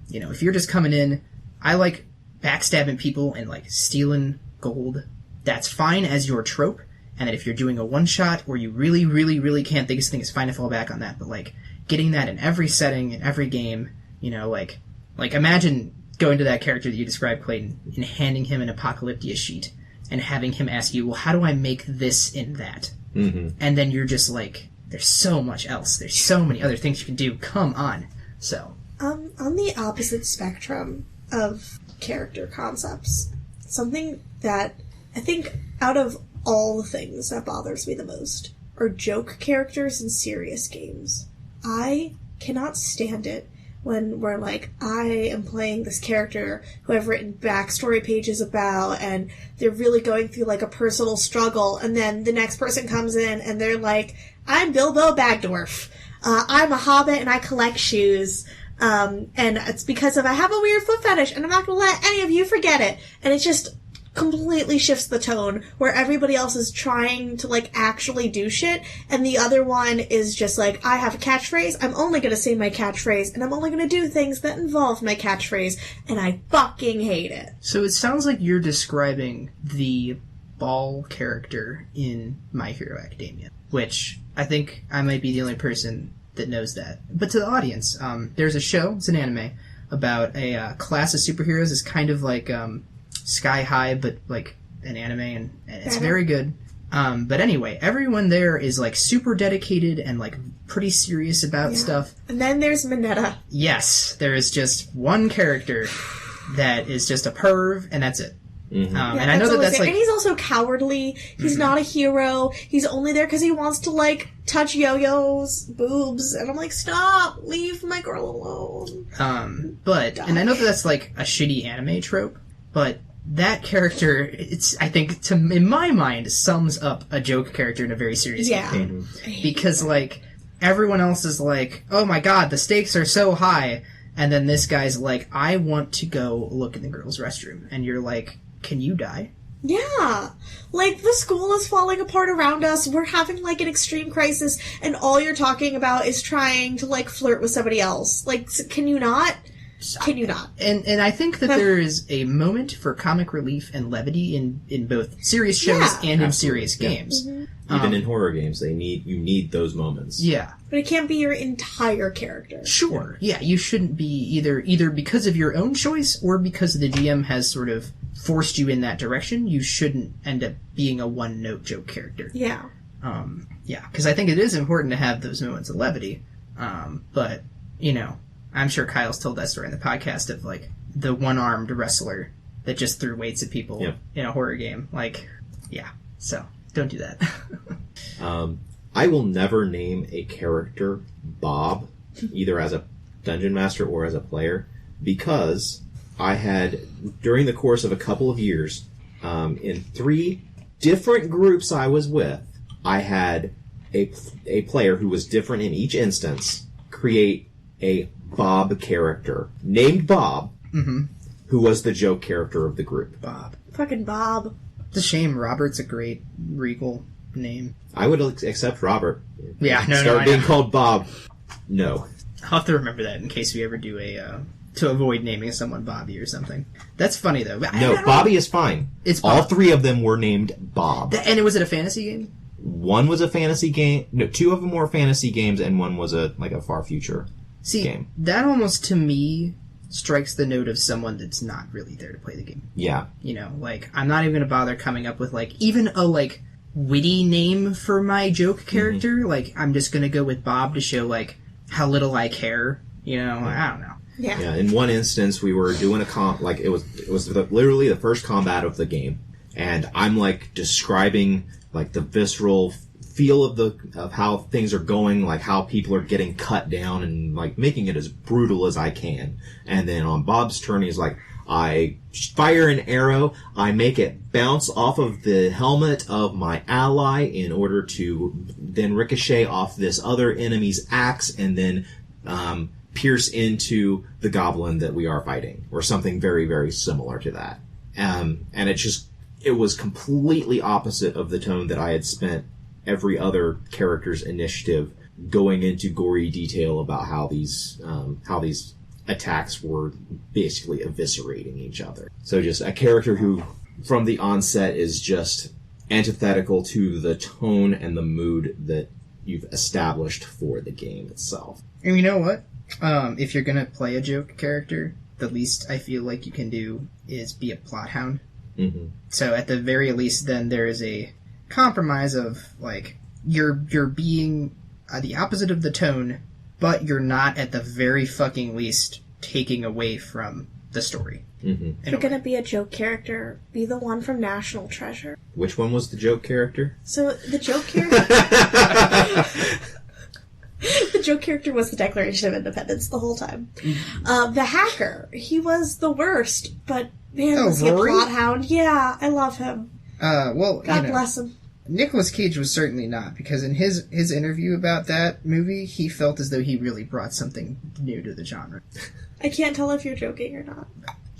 If you're just coming in, I like backstabbing people and like stealing gold. That's fine as your trope. And that if you're doing a one shot or you really, really, really can't think of something, it's fine to fall back on that. But like getting that in every setting, in every game, like imagine going to that character that you described, Clayton, and handing him an Apocalyptia sheet. And having him ask you, well, how do I make this in that? Mm-hmm. And then you're just like, there's so much else. There's so many other things you can do. Come on. So. On the opposite spectrum of character concepts, something that I think out of all the things that bothers me the most are joke characters in serious games. I cannot stand it when we're like, I am playing this character who I've written backstory pages about, and they're really going through like a personal struggle, and then the next person comes in and they're like, I'm Bilbo Bagdorf. I'm a hobbit and I collect shoes. And it's because I have a weird foot fetish, and I'm not going to let any of you forget it. And it's just completely shifts the tone, where everybody else is trying to, like, actually do shit, and the other one is just like, I have a catchphrase, I'm only gonna say my catchphrase, and I'm only gonna do things that involve my catchphrase, and I fucking hate it. So it sounds like you're describing the Ball character in My Hero Academia, which I think I might be the only person that knows that. But to the audience, there's a show, it's an anime, about a class of superheroes. It's kind of like Sky High, but like an anime, and it's very good. But anyway, everyone there is like super dedicated and like pretty serious about stuff. And then there's Mineta. Yes, there is just one character that is just a perv, and that's it. Mm-hmm. And I know that's like... And he's also cowardly. He's not a hero. He's only there because he wants to, like, touch Yo-Yo's boobs. And I'm like, stop! Leave my girl alone. And I know that's like a shitty anime trope, but that character, it's, I think, in my mind, sums up a joke character in a very serious campaign. Because, like, everyone else is like, oh my god, the stakes are so high. And then this guy's like, I want to go look in the girls' restroom. And you're like... Can you die? Yeah. Like, the school is falling apart around us, we're having, like, an extreme crisis, and all you're talking about is trying to, like, flirt with somebody else. Like, can you not? Can you not? And I think that there is a moment for comic relief and levity in both serious shows and in serious games. Mm-hmm. Even in horror games, you need those moments. Yeah. But it can't be your entire character. Sure. Yeah, you shouldn't be either because of your own choice or because the DM has sort of forced you in that direction. You shouldn't end up being a one-note joke character. Yeah. Yeah, because I think it is important to have those moments of levity. But, you know, I'm sure Kyle's told that story in the podcast of, like, the one-armed wrestler that just threw weights at people in a horror game. Like, yeah. So, don't do that. I will never name a character Bob, either as a dungeon master or as a player, because I had, during the course of a couple of years, in 3 different groups I was with, I had a player who was different in each instance create a Bob character named Bob, who was the joke character of the group. Bob. Fucking Bob. It's a shame. Robert's a great regal name. I would accept Robert. Yeah, Start being called Bob. No. I'll have to remember that in case we ever do to avoid naming someone Bobby or something. That's funny, though. No, Bobby is fine. It's Bob. All 3 of them were named Bob. And was it a fantasy game? One was a fantasy game. No, 2 of them were fantasy games, and one was a far future game. That almost, to me, strikes the note of someone that's not really there to play the game. Yeah. You know, like, I'm not even going to bother coming up with, like, even a, like, witty name for my joke character. Mm-hmm. Like, I'm just going to go with Bob to show, like, how little I care. You know, I don't know. Yeah. Yeah. In one instance, we were doing it was literally the first combat of the game, and I'm like describing like the visceral feel of how things are going, like how people are getting cut down, and like making it as brutal as I can. And then on Bob's turn, he's like, I fire an arrow, I make it bounce off of the helmet of my ally in order to then ricochet off this other enemy's axe, and then pierce into the goblin that we are fighting, or something very, very similar to that. And it was completely opposite of the tone that I had spent every other character's initiative, going into gory detail about how these attacks were basically eviscerating each other. So just a character who, from the onset, is just antithetical to the tone and the mood that you've established for the game itself. And you know what? If you're gonna play a joke character, the least I feel like you can do is be a plot hound. Mm-hmm. So at the very least, then there is a compromise of, like, you're being the opposite of the tone, but you're not at the very fucking least taking away from the story. Mm-hmm. If you're gonna be a joke character, be the one from National Treasure. Which one was the joke character? So, the joke character... The joke character was the Declaration of Independence the whole time. The hacker, he was the worst, but man, was he a plot hound. Yeah, I love him. God bless him. Nicolas Cage was certainly not, because in his interview about that movie, he felt as though he really brought something new to the genre. I can't tell if you're joking or not.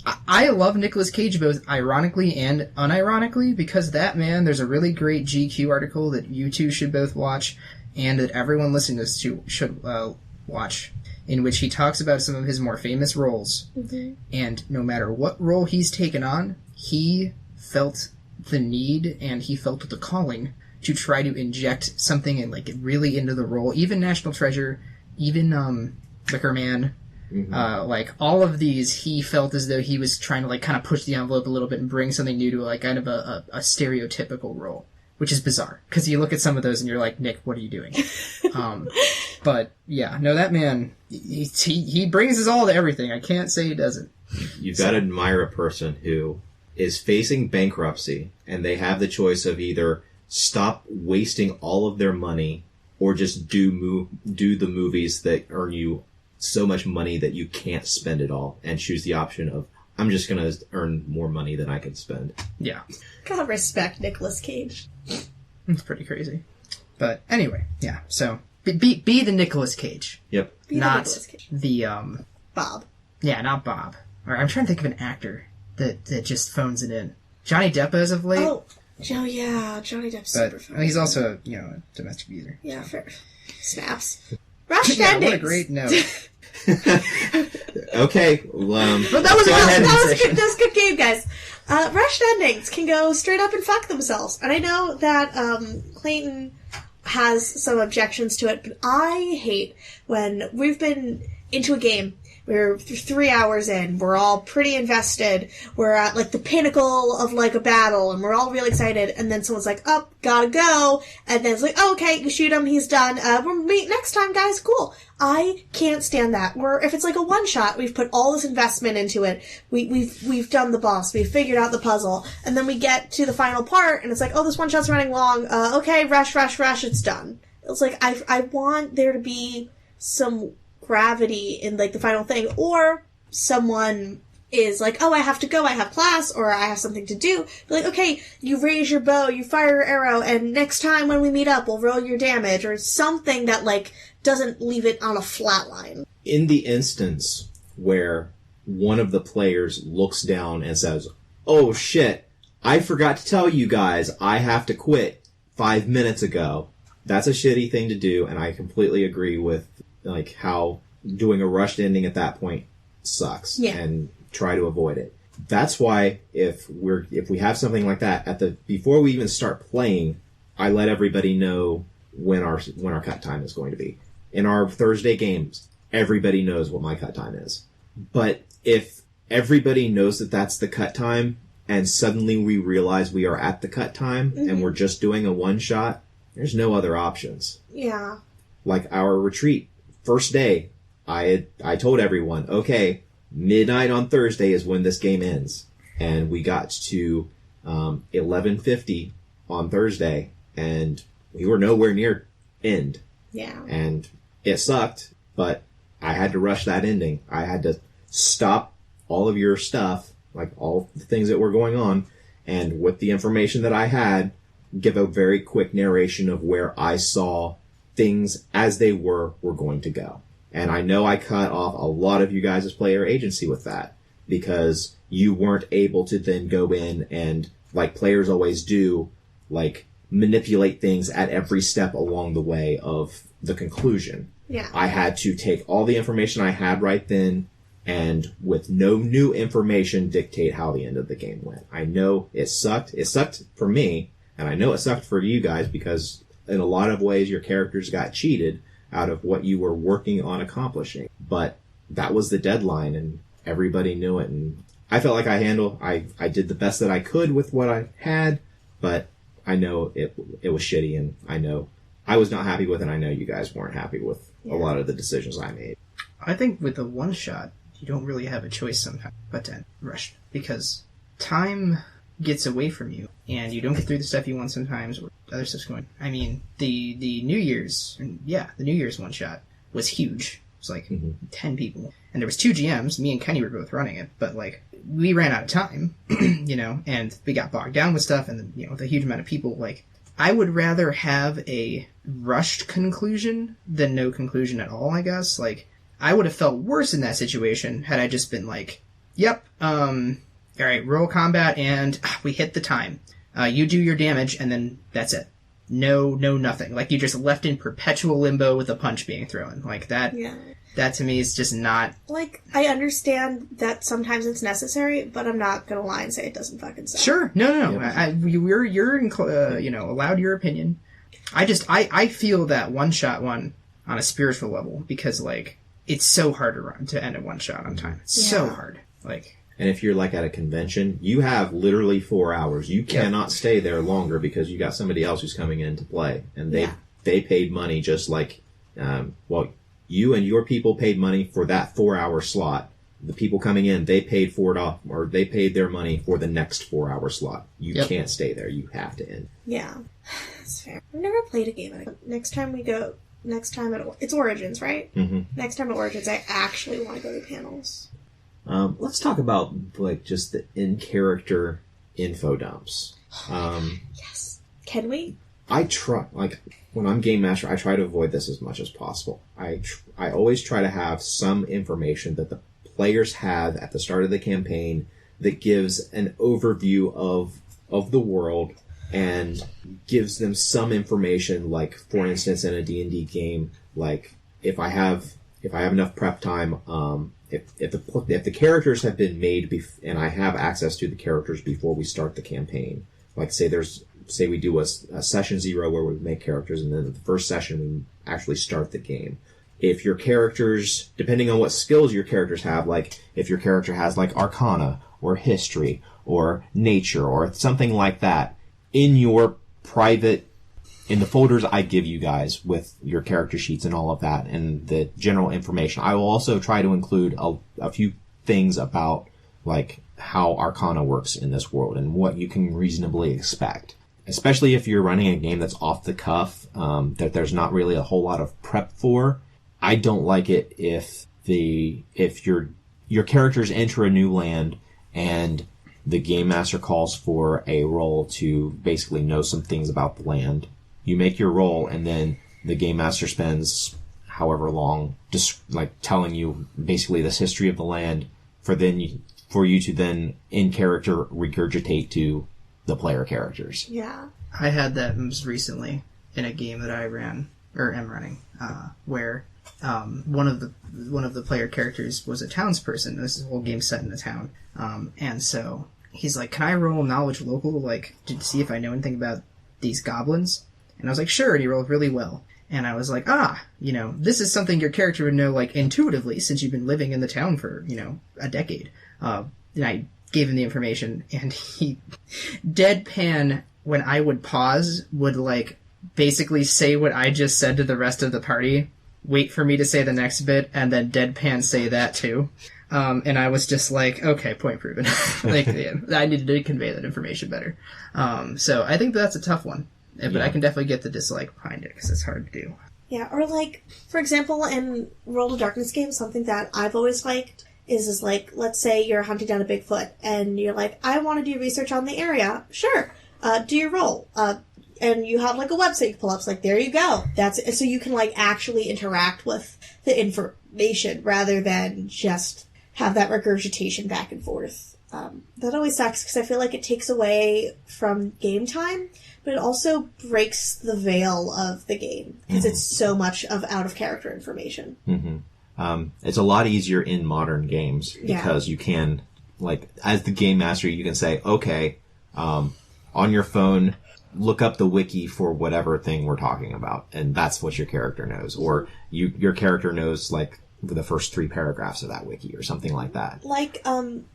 I love Nicolas Cage both ironically and unironically, because that man, there's a really great GQ article that you two should both watch, and that everyone listening to this should watch, in which he talks about some of his more famous roles. Mm-hmm. And no matter what role he's taken on, he felt the need and he felt the calling to try to inject something and like really into the role. Even National Treasure, even Wicker Man, like all of these, he felt as though he was trying to like kind of push the envelope a little bit and bring something new to like kind of a stereotypical role, which is bizarre because you look at some of those and you're like, Nick, what are you doing? But yeah, no, that man, he brings his all to everything. I can't say he doesn't. You've got to admire a person who is facing bankruptcy and they have the choice of either stop wasting all of their money or just do the movies that earn you so much money that you can't spend it all, and choose the option of, I'm just going to earn more money than I can spend. Yeah. God respect Nicolas Cage. It's pretty crazy. But anyway, yeah, so be the Nicolas Cage. Yep. Be not the Nicolas Cage. the Bob. Yeah, not Bob. Or I'm trying to think of an actor that just phones it in. Johnny Depp as of late. Oh yeah, Johnny Depp's super fun. He's also, a domestic abuser. Yeah, so. fair. Snaps. Rushed Yeah, endings. what a great note. Okay, But that was a good game, guys. Rushed endings can go straight up and fuck themselves. And I know that Clayton has some objections to it, but I hate when we've been into a game, we're 3 hours in, we're all pretty invested, we're at like the pinnacle of like a battle, and we're all really excited, and then someone's like, oh, gotta go, and then it's like, oh, okay, you shoot him, he's done, we'll meet next time, guys, cool. I can't stand that. If it's like a one-shot, we've put all this investment into it, we've done the boss, we've figured out the puzzle, and then we get to the final part, and it's like, oh, this one-shot's running long, okay, rush, it's done. It's like, I want there to be some gravity in like the final thing, or someone is like, oh, I have to go, I have class, or I have something to do. But like, okay, you raise your bow, you fire your arrow, and next time when we meet up, we'll roll your damage, or something that like doesn't leave it on a flat line. In the instance where one of the players looks down and says, oh shit, I forgot to tell you guys, I have to quit 5 minutes ago. That's a shitty thing to do, and I completely agree with like how doing a rushed ending at that point sucks. Yeah. And try to avoid it. That's why if we have something like that before we even start playing, I let everybody know when our cut time is going to be. In our Thursday games, everybody knows what my cut time is. But if everybody knows that that's the cut time and suddenly we realize we are at the cut time and we're just doing a one shot, there's no other options. Yeah. Like our retreat, first day, I told everyone, okay, midnight on Thursday is when this game ends. And we got to 11:50 on Thursday, and we were nowhere near end. Yeah. And it sucked, but I had to rush that ending. I had to stop all of your stuff, like all the things that were going on, and with the information that I had, give a very quick narration of where I saw things as they were going to go. And I know I cut off a lot of you guys' player agency with that, because you weren't able to then go in and, like players always do, like manipulate things at every step along the way of the conclusion. Yeah. I had to take all the information I had right then, and with no new information, dictate how the end of the game went. I know it sucked. It sucked for me, and I know it sucked for you guys, because in a lot of ways your characters got cheated out of what you were working on accomplishing. But that was the deadline, and everybody knew it, and I felt like I did the best that I could with what I had, but I know it was shitty, and I know I was not happy with it, and I know you guys weren't happy with a lot of the decisions I made. I think with the one shot, you don't really have a choice sometimes but to rush, because time gets away from you, and you don't get through the stuff you want sometimes, or other stuff's going. I mean, the New Year's, the New Year's one shot was huge. It was like 10 people, and there was 2 GMs. Me and Kenny were both running it, but like we ran out of time, and we got bogged down with stuff, and then, with a huge amount of people, like I would rather have a rushed conclusion than no conclusion at all, I guess. Like, I would have felt worse in that situation had I just been like, Yep. All right, roll combat, and we hit the time. You do your damage, and then that's it. No, nothing. Like, you just left in perpetual limbo with a punch being thrown. Like, that... Yeah. That to me is just not... Like, I understand that sometimes it's necessary, but I'm not gonna lie and say it doesn't fucking suck. Sure. No. You're allowed your opinion. I feel that one-shot one on a spiritual level because, like, it's so hard to end a one-shot on time. It's so hard. Like... And if you're, like, at a convention, you have literally 4 hours. You cannot stay there longer because you got somebody else who's coming in to play. And they paid money just like... you and your people paid money for that 4-hour slot. The people coming in, they paid for it off, or they paid their money for the next 4-hour slot. You can't stay there. You have to end. Yeah, that's fair. I've never played a game. Next time it's Origins, right? Mm-hmm. Next time at Origins, I actually want to go to panels. Let's talk about, like, just the in-character info dumps. Yes. Can we? I try, like, when I'm Game Master, I try to avoid this as much as possible. I always try to have some information that the players have at the start of the campaign that gives an overview of the world and gives them some information, like, for instance, in a D&D game, like, if I have enough prep time, if the characters have been made and I have access to the characters before we start the campaign, like, say we do a session 0 where we make characters, and then the first session we actually start the game. If your characters, depending on what skills your characters have, like if your character has like Arcana or History or Nature or something like that, in the folders I give you guys with your character sheets and all of that and the general information, I will also try to include a few things about like how Arcana works in this world and what you can reasonably expect. Especially if you're running a game that's off the cuff, that there's not really a whole lot of prep for. I don't like it if your characters enter a new land and the game master calls for a roll to basically know some things about the land. You make your roll, and then the game master spends however long just like telling you basically this history of the land for you to then in character regurgitate to the player characters. Yeah. I had that most recently in a game that I ran or am running, where one of the player characters was a townsperson. This whole game set in a town, and so he's like, "Can I roll knowledge local, like to see if I know anything about these goblins?" And I was like, "Sure." And he rolled really well. And I was like, this is something your character would know, like, intuitively, since you've been living in the town for, a decade. And I gave him the information, and he, deadpan, when I would pause, would, like, basically say what I just said to the rest of the party, wait for me to say the next bit, and then deadpan say that, too. And I was just like, okay, point proven. Like, yeah, I needed to convey that information better. So I think that's a tough one. But I can definitely get the dislike behind it, because it's hard to do. Yeah, or like, for example, in World of Darkness games, something that I've always liked is like, let's say you're hunting down a Bigfoot, and you're like, I want to do research on the area. Sure. Do your roll. And you have like a website you can pull up. It's like, there you go. That's it. So you can like actually interact with the information rather than just have that regurgitation back and forth. That always sucks because I feel like it takes away from game time, but it also breaks the veil of the game because it's so much of out-of-character information. Mm-hmm. It's a lot easier in modern games because you can, like, as the game master, you can say, okay, on your phone, look up the wiki for whatever thing we're talking about, and that's what your character knows. Or your character knows, like, the first 3 paragraphs of that wiki or something like that. Like,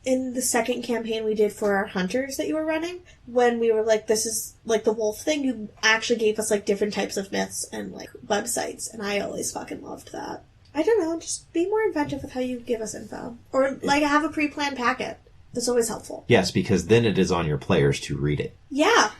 in the second campaign we did for our hunters that you were running, when we were like, this is, like, the wolf thing, you actually gave us, like, different types of myths and, like, websites, and I always fucking loved that. I don't know, just be more inventive with how you give us info. Or, like, have a pre-planned packet. That's always helpful. Yes, because then it is on your players to read it. Yeah.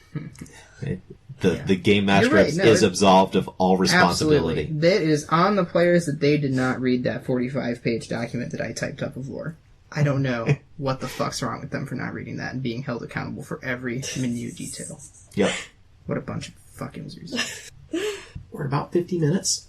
The game master is absolved of all responsibility. Absolutely. That is on the players that they did not read that 45-page document that I typed up of lore. I don't know what the fuck's wrong with them for not reading that and being held accountable for every minute detail. Yep. What a bunch of fucking losers. We're about 50 minutes.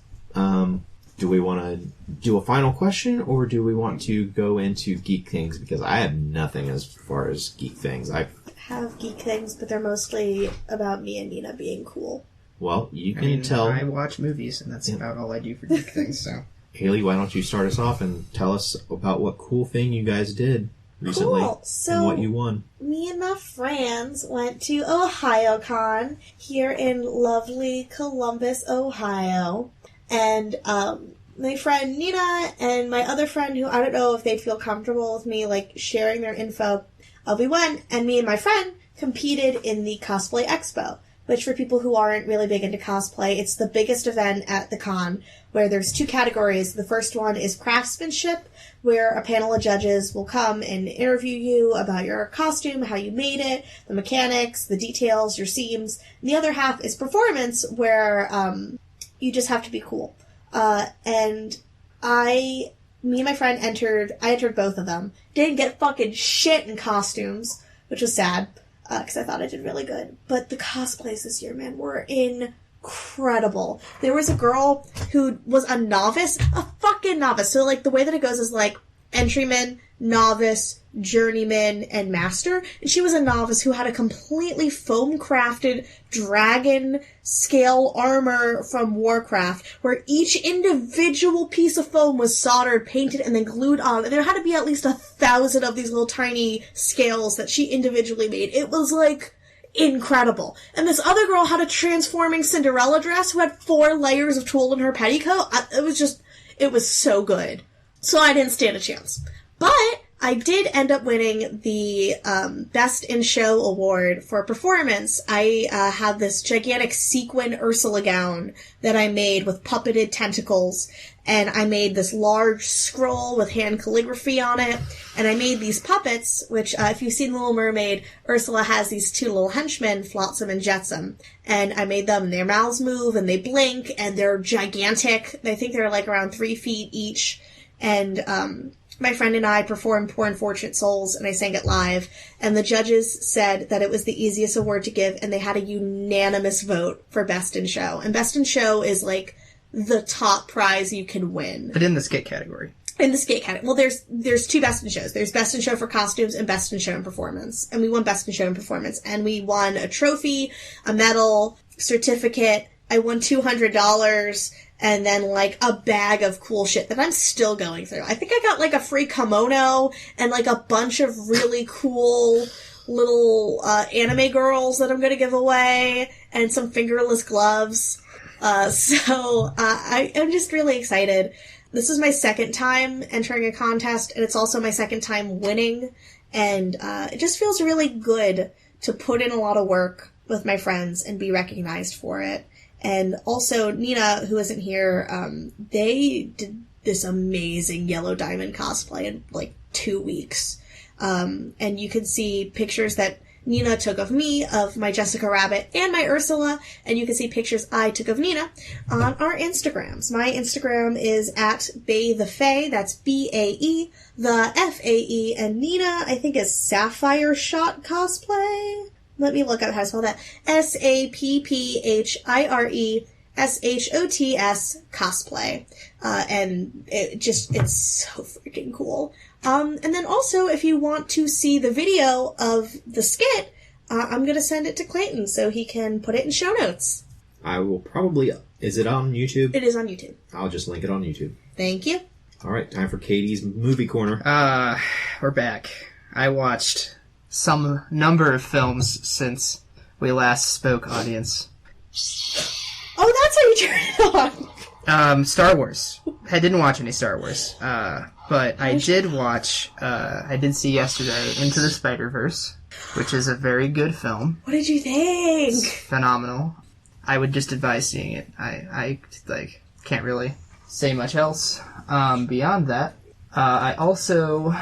do we want to do a final question, or do we want to go into geek things? Because I have nothing as far as geek things. I have geek things, but they're mostly about me and Nina being cool. Well, you can tell. I watch movies, and that's about all I do for geek things, so. Haley, why don't you start us off and tell us about what cool thing you guys did recently and what you won. Me and my friends went to OhioCon here in lovely Columbus, Ohio. And my friend Nina and my other friend, who I don't know if they'd feel comfortable with me like sharing their info, we went, and me and my friend competed in the Cosplay Expo, which for people who aren't really big into cosplay, it's the biggest event at the con, where there's 2 categories. The first one is craftsmanship, where a panel of judges will come and interview you about your costume, how you made it, the mechanics, the details, your seams. And the other half is performance, where you just have to be cool. And me and my friend I entered both of them. Didn't get fucking shit in costumes, which was sad, because I thought I did really good. But the cosplays this year, man, were incredible. There was a girl who was a novice, a fucking novice. So, like, the way that it goes is, like, entryman, novice, journeyman, and master. And she was a novice who had a completely foam-crafted dragon scale armor from Warcraft, where each individual piece of foam was soldered, painted, and then glued on. And there had to be at least 1,000 of these little tiny scales that she individually made. It was, like, incredible. And this other girl had a transforming Cinderella dress who had 4 layers of tulle in her petticoat. It was so good. So I didn't stand a chance. But I did end up winning the Best in Show award for performance. I had this gigantic sequin Ursula gown that I made with puppeted tentacles, and I made this large scroll with hand calligraphy on it, and I made these puppets, which, if you've seen The Little Mermaid, Ursula has these 2 little henchmen, Flotsam and Jetsam, and I made them, their mouths move, and they blink, and they're gigantic. I think they're like around 3 feet each. And my friend and I performed Poor Unfortunate Souls, and I sang it live. And the judges said that it was the easiest award to give, and they had a unanimous vote for Best in Show. And Best in Show is, like, the top prize you can win. But in the skit category. In the skate category. Well, there's 2 Best in Shows. There's Best in Show for costumes and Best in Show in performance. And we won Best in Show in performance. And we won a trophy, a medal, certificate. I won $200. And then, like, a bag of cool shit that I'm still going through. I think I got, like, a free kimono and, like, a bunch of really cool little anime girls that I'm gonna give away, and some fingerless gloves. So I'm just really excited. This is my second time entering a contest, and it's also my second time winning. And it just feels really good to put in a lot of work with my friends and be recognized for it. And also, Nina, who isn't here, they did this amazing Yellow Diamond cosplay in, like, 2 weeks. And you can see pictures that Nina took of me, of my Jessica Rabbit, and my Ursula, and you can see pictures I took of Nina on our Instagrams. My Instagram is at BaeTheFae, that's B-A-E, the F-A-E, and Nina, I think, is Sapphire Shot Cosplay. Let me look up how to spell that. SAPPHIRESHOTS cosplay. And it's so freaking cool. And then also, if you want to see the video of the skit, I'm gonna send it to Clayton so he can put it in show notes. I will probably... Is it on YouTube? It is on YouTube. I'll just link it on YouTube. Thank you. Alright, time for Katie's Movie Corner. We're back. I watched some number of films since we last spoke, audience. Oh, that's how you turn it on! Star Wars. I didn't watch any Star Wars. But I did watch, I did see yesterday Into the Spider-Verse, which is a very good film. What did you think? It's phenomenal. I would just advise seeing it. I can't really say much else. Beyond that, I also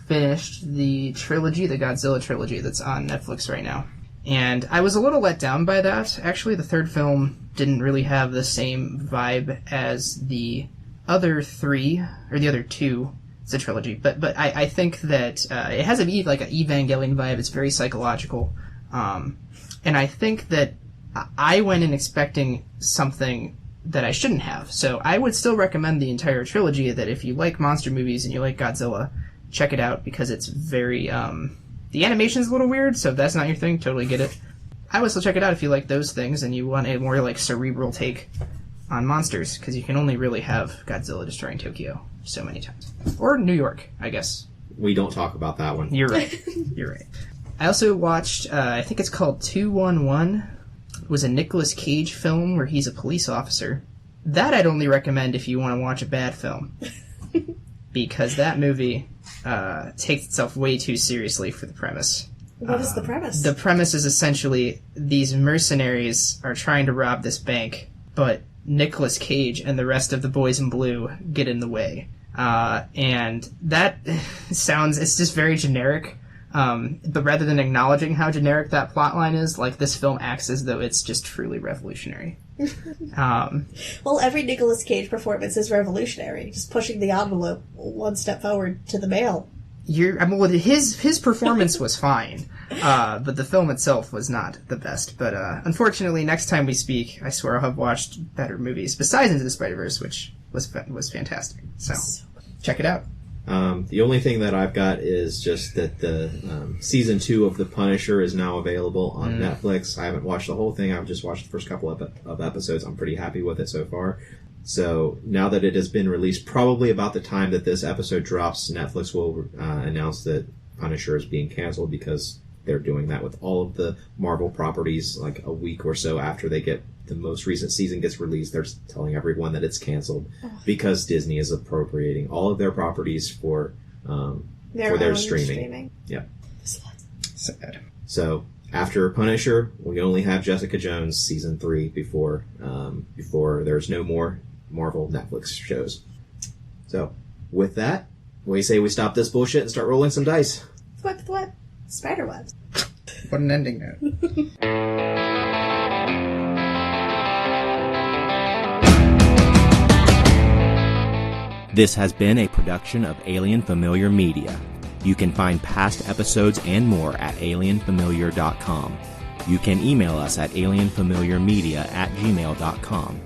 finished the trilogy, the Godzilla trilogy that's on Netflix right now. And I was a little let down by that. Actually, the third film didn't really have the same vibe as the other 3, or the other 2. It's a trilogy. But I think that it has an Evangelion vibe. It's very psychological. And I think that I went in expecting something that I shouldn't have. So I would still recommend the entire trilogy, that if you like monster movies and you like Godzilla, check it out, because it's very, the animation's a little weird, so if that's not your thing, totally get it. I would still check it out if you like those things and you want a more, like, cerebral take on monsters, because you can only really have Godzilla destroying Tokyo so many times. Or New York, I guess. We don't talk about that one. You're right. You're right. I also watched, I think it's called 211. It was a Nicolas Cage film where he's a police officer. That I'd only recommend if you want to watch a bad film. Because that movie takes itself way too seriously for the premise. What is the premise? The premise is essentially these mercenaries are trying to rob this bank, but Nicolas Cage and the rest of the boys in blue get in the way. And that it's just very generic. But rather than acknowledging how generic that plotline is, like, this film acts as though it's just truly revolutionary. Well, every Nicolas Cage performance is revolutionary, just pushing the envelope one step forward to the male. His performance was fine, but the film itself was not the best. But unfortunately, next time we speak, I swear I'll have watched better movies besides Into the Spider-Verse, which was fantastic. So check it out. The only thing that I've got is just that the season 2 of The Punisher is now available on Netflix. I haven't watched the whole thing. I've just watched the first couple of episodes. I'm pretty happy with it so far. So now that it has been released, probably about the time that this episode drops, Netflix will announce that Punisher is being canceled, because they're doing that with all of the Marvel properties. Like a week or so after the most recent season gets released, they're telling everyone that it's canceled because Disney is appropriating all of their properties for their streaming. Yeah. Sad. So after Punisher, we only have Jessica Jones season 3 before there's no more Marvel Netflix shows. So with that, we say we stop this bullshit and start rolling some dice. What? Spiderwebs. What an ending note. This has been a production of Alien Familiar Media. You can find past episodes and more at alienfamiliar.com. You can email us at alienfamiliarmedia@gmail.com.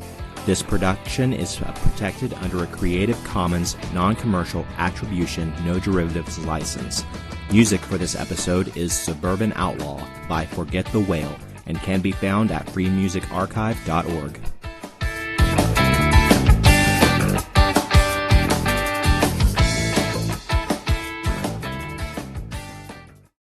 This production is protected under a Creative Commons non-commercial attribution, no derivatives license. Music for this episode is Suburban Outlaw by Forget the Whale and can be found at freemusicarchive.org.